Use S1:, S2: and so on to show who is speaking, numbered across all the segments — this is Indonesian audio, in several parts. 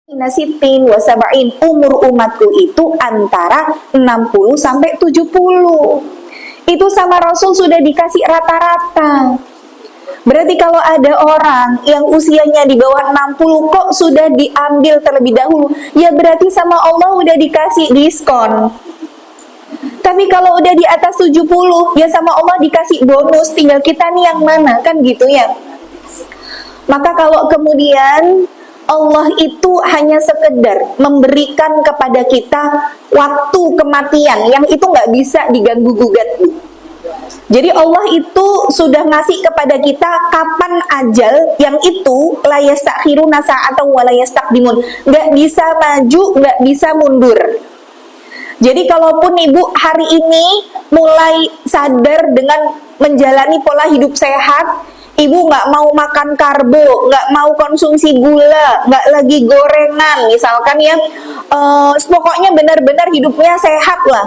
S1: Nasitin wasaba'in, umur umatku itu antara 60 sampai 70. Itu sama Rasul sudah dikasih rata-rata. Berarti kalau ada orang yang usianya di bawah 60 kok sudah diambil terlebih dahulu, ya berarti sama Allah udah dikasih diskon. Tapi kalau udah di atas 70, ya sama Allah dikasih bonus, tinggal kita nih yang mana, kan gitu ya. Maka kalau kemudian Allah itu hanya sekedar memberikan kepada kita waktu kematian yang itu nggak bisa diganggu-gugat. Jadi Allah itu sudah ngasih kepada kita kapan ajal yang itu la yastakhiruna sa'atan wa la yastaqdimun. Nggak bisa maju, nggak bisa mundur. Jadi kalaupun ibu hari ini mulai sadar dengan menjalani pola hidup sehat, ibu nggak mau makan karbo, nggak mau konsumsi gula, nggak lagi gorengan, misalkan ya, pokoknya benar-benar hidupnya sehat lah.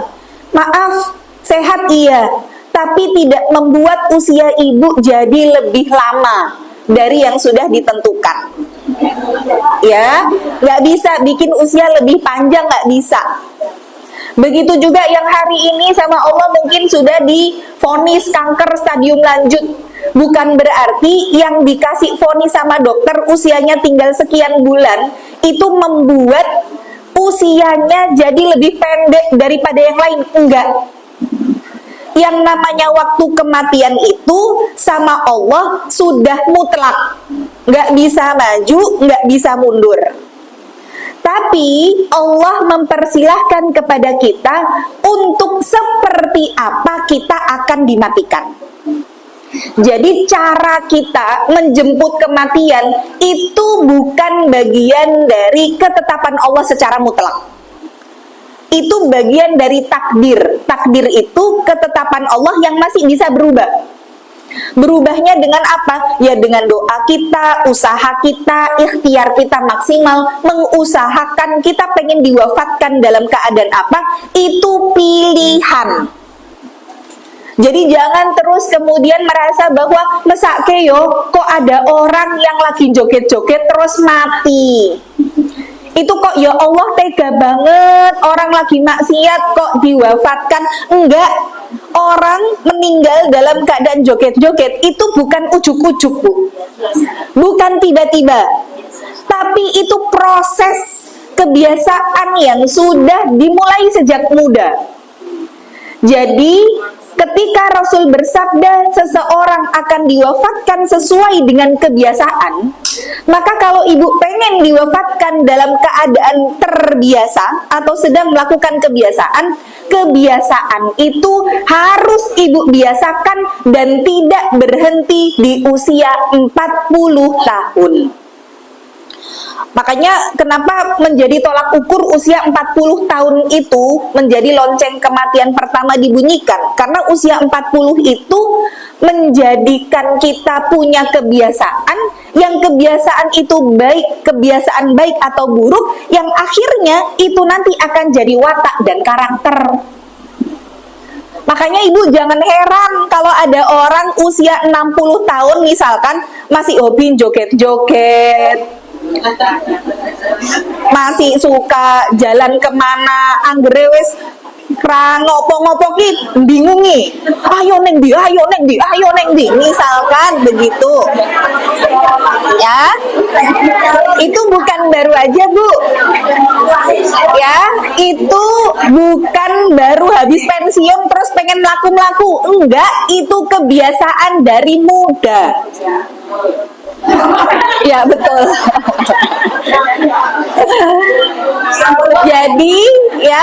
S1: Maaf, sehat iya, tapi tidak membuat usia ibu jadi lebih lama dari yang sudah ditentukan. Ya, nggak bisa bikin usia lebih panjang, nggak bisa. Begitu juga yang hari ini sama Allah mungkin sudah divonis kanker stadium lanjut. Bukan berarti yang dikasih vonis sama dokter usianya tinggal sekian bulan itu membuat usianya jadi lebih pendek daripada yang lain. Enggak. Yang namanya waktu kematian itu sama Allah sudah mutlak. Nggak bisa maju, nggak bisa mundur. Tapi Allah mempersilahkan kepada kita untuk seperti apa kita akan dimatikan. Jadi cara kita menjemput kematian itu bukan bagian dari ketetapan Allah secara mutlak. Itu bagian dari takdir. Takdir itu ketetapan Allah yang masih bisa berubah. Berubahnya dengan apa? Ya dengan doa kita, usaha kita, ikhtiar kita maksimal, mengusahakan kita pengen diwafatkan dalam keadaan apa, itu pilihan. Jadi jangan terus kemudian merasa bahwa mesake yo, kok ada orang yang lagi joget-joget terus mati. Itu kok ya Allah tega banget, orang lagi maksiat kok diwafatkan. Enggak, orang meninggal dalam keadaan joget-joget itu bukan ujuk-ujuk, Bu. Bukan tiba-tiba. Tapi itu proses kebiasaan yang sudah dimulai sejak muda. Jadi ketika Rasul bersabda seseorang akan diwafatkan sesuai dengan kebiasaan, maka kalau ibu pengen diwafatkan dalam keadaan terbiasa atau sedang melakukan kebiasaan, kebiasaan itu harus ibu biasakan dan tidak berhenti di usia 40 tahun. Makanya kenapa menjadi tolak ukur usia 40 tahun itu menjadi lonceng kematian pertama dibunyikan. Karena usia 40 itu menjadikan kita punya kebiasaan, yang kebiasaan itu baik, kebiasaan baik atau buruk, yang akhirnya itu nanti akan jadi watak dan karakter. Makanya ibu jangan heran kalau ada orang usia 60 tahun misalkan masih hobi joget-joget, masih suka jalan kemana, anggere wis ra ngopo-ngopo ki bingungi. Ayo neng di, ayo neng di, ayo neng di, misalkan begitu. Ya, itu bukan baru aja, Bu. Ya, itu bukan baru habis pensiun terus pengen melaku-melaku. Enggak, itu kebiasaan dari muda. Ya betul. Jadi ya,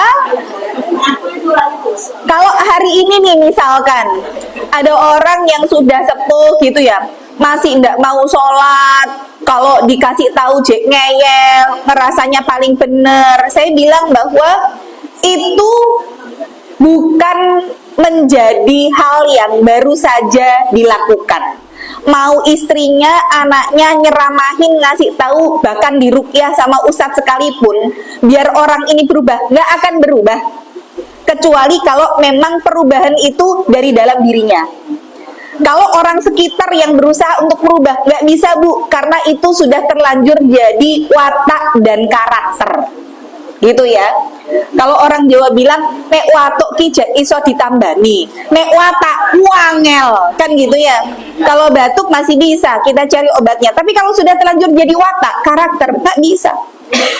S1: kalau hari ini nih misalkan ada orang yang sudah sepuh gitu ya, masih nggak mau sholat, kalau dikasih tahu jek ngeyel, ngerasanya paling bener. Saya bilang bahwa itu bukan menjadi hal yang baru saja dilakukan. Mau istrinya, anaknya nyeramahin, ngasih tahu, bahkan diruqyah sama ustadz sekalipun, biar orang ini berubah, nggak akan berubah. Kecuali kalau memang perubahan itu dari dalam dirinya. Kalau orang sekitar yang berusaha untuk merubah, nggak bisa Bu, karena itu sudah terlanjur jadi watak dan karakter. Gitu ya. Kalau orang Jawa bilang, nek watuk ki jak iso ditambani, nek watak wangel, kan gitu ya. Kalau batuk masih bisa, kita cari obatnya. Tapi kalau sudah terlanjur jadi watak, karakter, nggak bisa.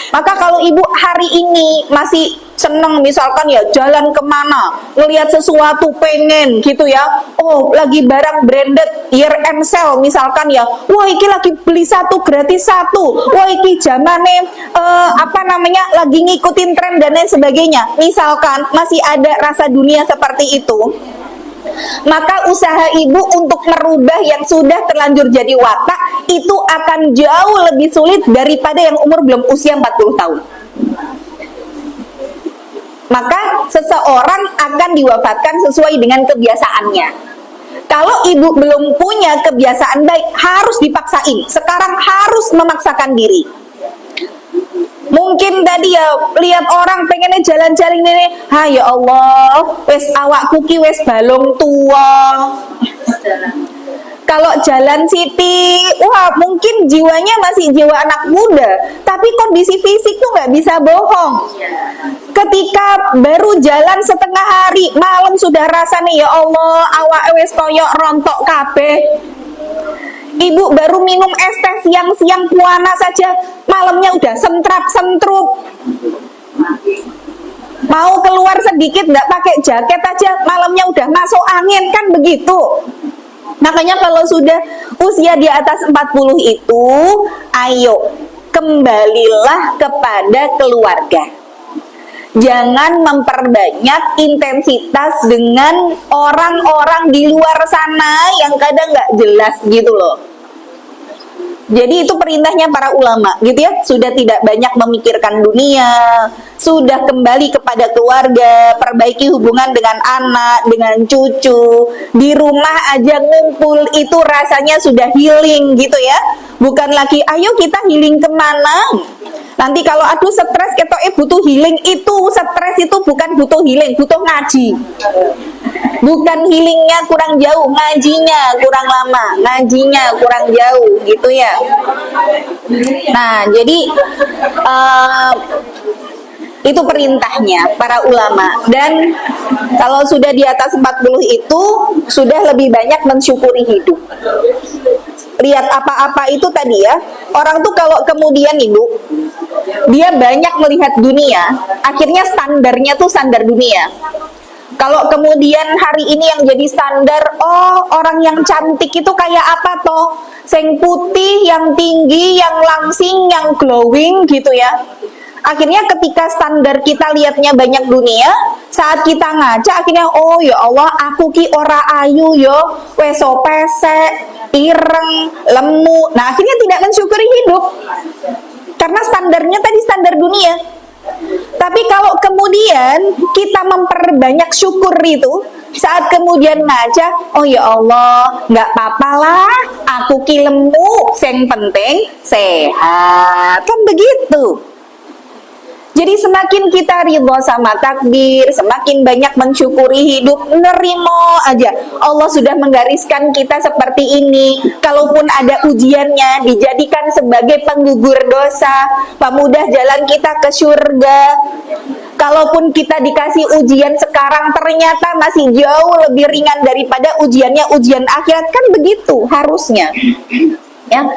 S1: Maka kalau ibu hari ini masih seneng misalkan ya jalan kemana, ngelihat sesuatu pengen gitu ya, oh lagi barang branded, year end sale misalkan ya, wah iki lagi beli satu gratis satu, wah iki zamane lagi ngikutin tren dan lain sebagainya, misalkan masih ada rasa dunia seperti itu, maka usaha ibu untuk merubah yang sudah terlanjur jadi watak itu akan jauh lebih sulit daripada yang umur belum usia 40 tahun. Maka seseorang akan diwafatkan sesuai dengan kebiasaannya. Kalau ibu belum punya kebiasaan baik, harus dipaksain. Sekarang harus memaksakan diri. Mungkin tadi ya lihat orang pengennya jalan-jalan ini, ha ya Allah, wes awakku ki wes balong tua. Kalau jalan Siti, wah mungkin jiwanya masih jiwa anak muda, tapi kondisi fisik tuh nggak bisa bohong. Ketika baru jalan setengah hari, malam sudah rasanya ya Allah, awak wes koyok rontok kabeh. Ibu baru minum es teh siang-siang puana saja, malamnya udah sentrap-sentrup. Mau keluar sedikit nggak pakai jaket aja, malamnya udah masuk angin, kan begitu. Makanya kalau sudah usia di atas 40 itu, ayo kembalilah kepada keluarga. Jangan memperbanyak intensitas dengan orang-orang di luar sana yang kadang nggak jelas gitu loh. Jadi itu perintahnya para ulama gitu ya, sudah tidak banyak memikirkan dunia, sudah kembali kepada keluarga, perbaiki hubungan dengan anak, dengan cucu, di rumah aja ngumpul itu rasanya sudah healing gitu ya, bukan lagi ayo kita healing kemana. Nanti kalau aduh stres ketoke butuh healing, itu stres itu bukan butuh healing, butuh ngaji. Bukan healingnya kurang jauh, ngajinya kurang lama, ngajinya kurang jauh gitu ya. Nah, jadi itu perintahnya para ulama. Dan kalau sudah di atas 40 itu sudah lebih banyak mensyukuri hidup. Lihat apa-apa itu tadi ya, orang tuh kalau kemudian ibu dia banyak melihat dunia, akhirnya standarnya tuh standar dunia. Kalau kemudian hari ini yang jadi standar, oh orang yang cantik itu kayak apa toh? Seng putih, yang tinggi, yang langsing, yang glowing gitu ya. Akhirnya ketika standar kita lihatnya banyak dunia, saat kita ngaca akhirnya oh ya Allah aku ki ora ayu yo, weso pesek, ireng, lemu. Nah akhirnya tidak mensyukuri hidup. Karena standarnya tadi standar dunia. Tapi kalau kemudian kita memperbanyak syukur itu, saat kemudian ngaca, oh ya Allah, nggak apa-apa lah, aku ki lemu, yang penting sehat, kan begitu. Jadi semakin kita ridho sama takdir, semakin banyak mensyukuri hidup, nerimo aja. Allah sudah menggariskan kita seperti ini. Kalaupun ada ujiannya, dijadikan sebagai penggugur dosa, pemudah jalan kita ke surga. Kalaupun kita dikasih ujian sekarang, ternyata masih jauh lebih ringan daripada ujiannya ujian akhirat, kan begitu harusnya. Ya,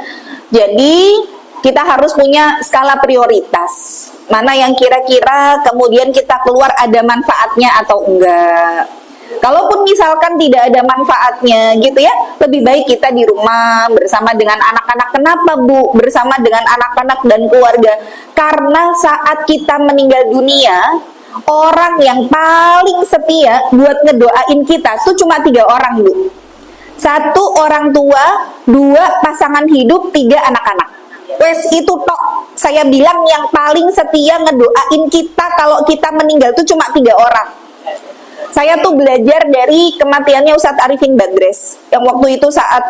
S1: jadi kita harus punya skala prioritas. Mana yang kira-kira kemudian kita keluar ada manfaatnya atau enggak. Kalaupun misalkan tidak ada manfaatnya gitu ya, lebih baik kita di rumah bersama dengan anak-anak. Kenapa Bu? Bersama dengan anak-anak dan keluarga. Karena saat kita meninggal dunia, orang yang paling setia buat ngedoain kita itu cuma 3 orang Bu. 1 orang tua, 2 pasangan hidup, 3 anak-anak. Wes itu tok, saya bilang yang paling setia ngedoain kita kalau kita meninggal itu cuma 3 orang. Saya tuh belajar dari kematiannya Ustadz Arifin Badres, yang waktu itu saat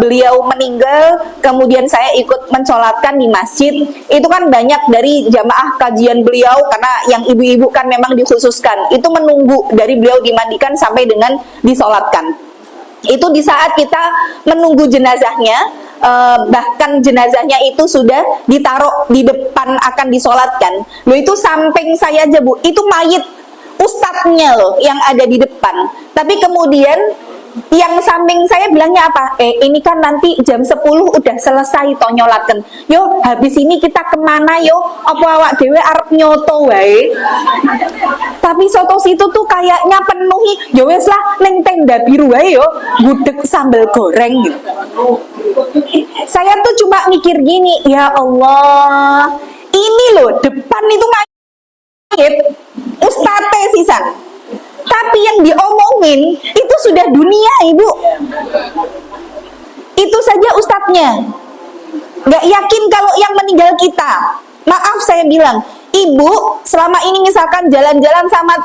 S1: beliau meninggal, kemudian saya ikut mensolatkan di masjid. Itu kan banyak dari jamaah kajian beliau, karena yang ibu-ibu kan memang dikhususkan, itu menunggu dari beliau dimandikan sampai dengan disolatkan. Itu di saat kita menunggu jenazahnya, bahkan jenazahnya itu sudah ditaruh di depan akan disolatkan. Loh, itu samping saya aja Bu, itu mayit ustadznya loh yang ada di depan. Tapi kemudian yang samping saya bilangnya apa? Ini kan nanti jam 10 udah selesai toh nyolaten. Yo, habis ini kita kemana yo? Apa awak dewe arep nyoto wae? Tapi soto situ tuh kayaknya penuhi. Yo wes lah, neng tenda biru wae yo, gudeg sambal goreng gitu. Saya tuh cuma mikir gini, ya Allah, ini loh depan itu mayit ustate sisan. Tapi yang diomongin itu sudah dunia, Ibu. Itu saja ustadznya. Gak yakin kalau yang meninggal kita. Maaf saya bilang, Ibu selama ini misalkan jalan-jalan sama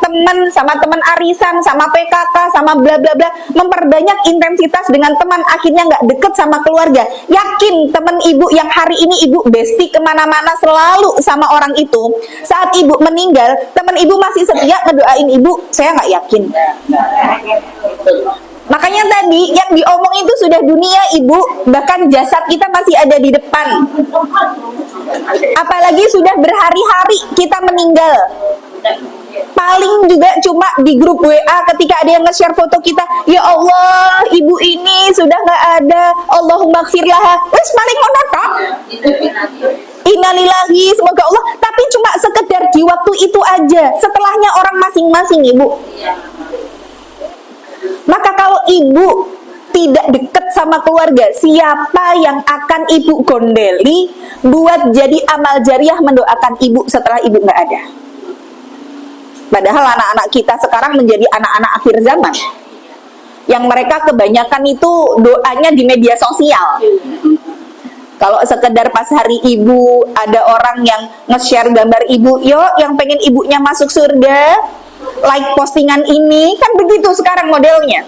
S1: teman arisan, sama PKK, sama bla bla bla, memperbanyak intensitas dengan teman, akhirnya nggak deket sama keluarga. Yakin teman Ibu yang hari ini Ibu bestie kemana-mana selalu sama orang itu, saat Ibu meninggal, teman Ibu masih setia ngedoain Ibu? Saya nggak yakin. Makanya tadi yang diomong itu sudah dunia, Ibu. Bahkan jasad kita masih ada di depan. Apalagi sudah berhari-hari kita meninggal. Paling juga cuma di grup WA ketika ada yang nge-share foto kita, ya Allah, ibu ini sudah nggak ada, Allahumma gfirlaha. Wes paling monotok. Innalillahi, semoga Allah. Tapi cuma sekedar di waktu itu aja. Setelahnya orang masing-masing, Ibu. Maka kalau Ibu tidak dekat sama keluarga, siapa yang akan Ibu gondeli buat jadi amal jariah mendoakan Ibu setelah Ibu nggak ada? Padahal anak-anak kita sekarang menjadi anak-anak akhir zaman, yang mereka kebanyakan itu doanya di media sosial. Kalau sekedar pas hari Ibu ada orang yang nge-share gambar Ibu, yo yang pengen ibunya masuk surga, like postingan ini, kan begitu sekarang modelnya.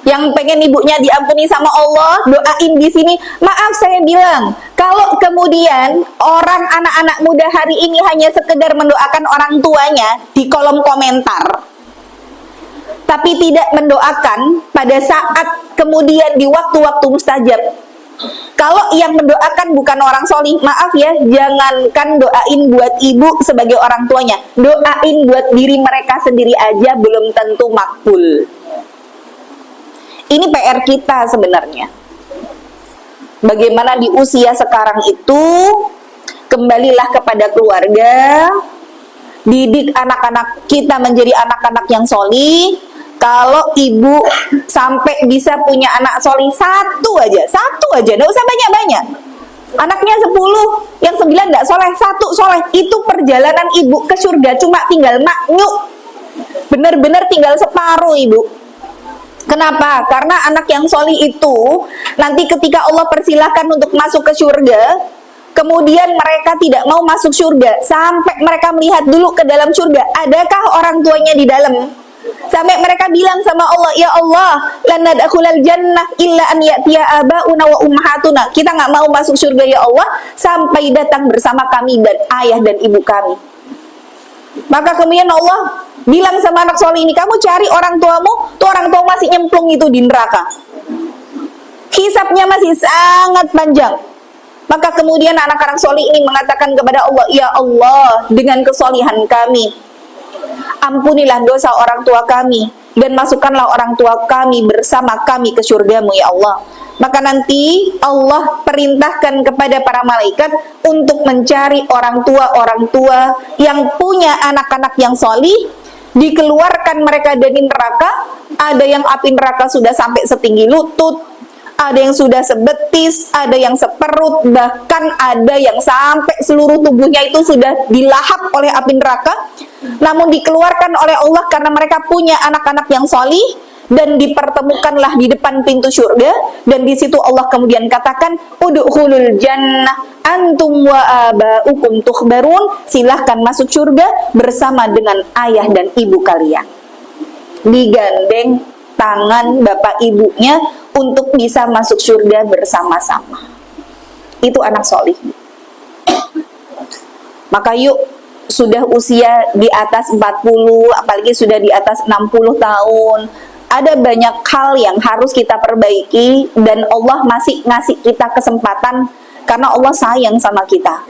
S1: Yang pengen ibunya diampuni sama Allah, doain di sini. Maaf saya bilang, kalau kemudian orang anak-anak muda hari ini hanya sekedar mendoakan orang tuanya di kolom komentar, tapi tidak mendoakan pada saat kemudian di waktu-waktu mustajab. Kalau yang mendoakan bukan orang solih, maaf ya, jangankan doain buat ibu sebagai orang tuanya, doain buat diri mereka sendiri aja belum tentu makbul. Ini PR kita sebenarnya. Bagaimana di usia sekarang itu, kembalilah kepada keluarga, didik anak-anak kita menjadi anak-anak yang solih. Kalau ibu sampai bisa punya anak solih satu aja, nggak usah banyak-banyak. Anaknya 10, yang 9 nggak soleh, satu soleh, itu perjalanan ibu ke surga cuma tinggal maknyuk. Bener-bener tinggal separuh, Ibu. Kenapa? Karena anak yang solih itu nanti ketika Allah persilahkan untuk masuk ke surga, kemudian mereka tidak mau masuk surga sampai mereka melihat dulu ke dalam surga, adakah orang tuanya di dalam? Sampai mereka bilang sama Allah, ya Allah, lan nadkhulal jannah illa an ya'tiya abauna wa ummahatuna. Kita nggak mau masuk surga ya Allah sampai datang bersama kami dan ayah dan ibu kami. Maka kemudian Allah bilang sama anak soleh ini, kamu cari orang tuamu, tuh orang tua masih nyemplung itu di neraka. Hisabnya masih sangat panjang. Maka kemudian anak-anak soleh ini mengatakan kepada Allah, ya Allah, dengan kesolihan kami, ampunilah dosa orang tua kami dan masukkanlah orang tua kami bersama kami ke surgamu ya Allah. Maka nanti Allah perintahkan kepada para malaikat untuk mencari orang tua yang punya anak-anak yang solih, dikeluarkan mereka dari neraka. Ada yang api neraka sudah sampai setinggi lutut, ada yang sudah sebetis, ada yang seperut, bahkan ada yang sampai seluruh tubuhnya itu sudah dilahap oleh api neraka. Namun dikeluarkan oleh Allah karena mereka punya anak-anak yang solih, dan dipertemukanlah di depan pintu surga. Dan di situ Allah kemudian katakan, udkhulul jannah antum wa abaukum tukhbarun, silahkan masuk surga bersama dengan ayah dan ibu kalian. Digandeng tangan bapak ibunya untuk bisa masuk surga bersama-sama. Itu anak solih. Maka yuk, sudah usia di atas 40, apalagi sudah di atas 60 tahun, ada banyak hal yang harus kita perbaiki dan Allah masih ngasih kita kesempatan karena Allah sayang sama kita.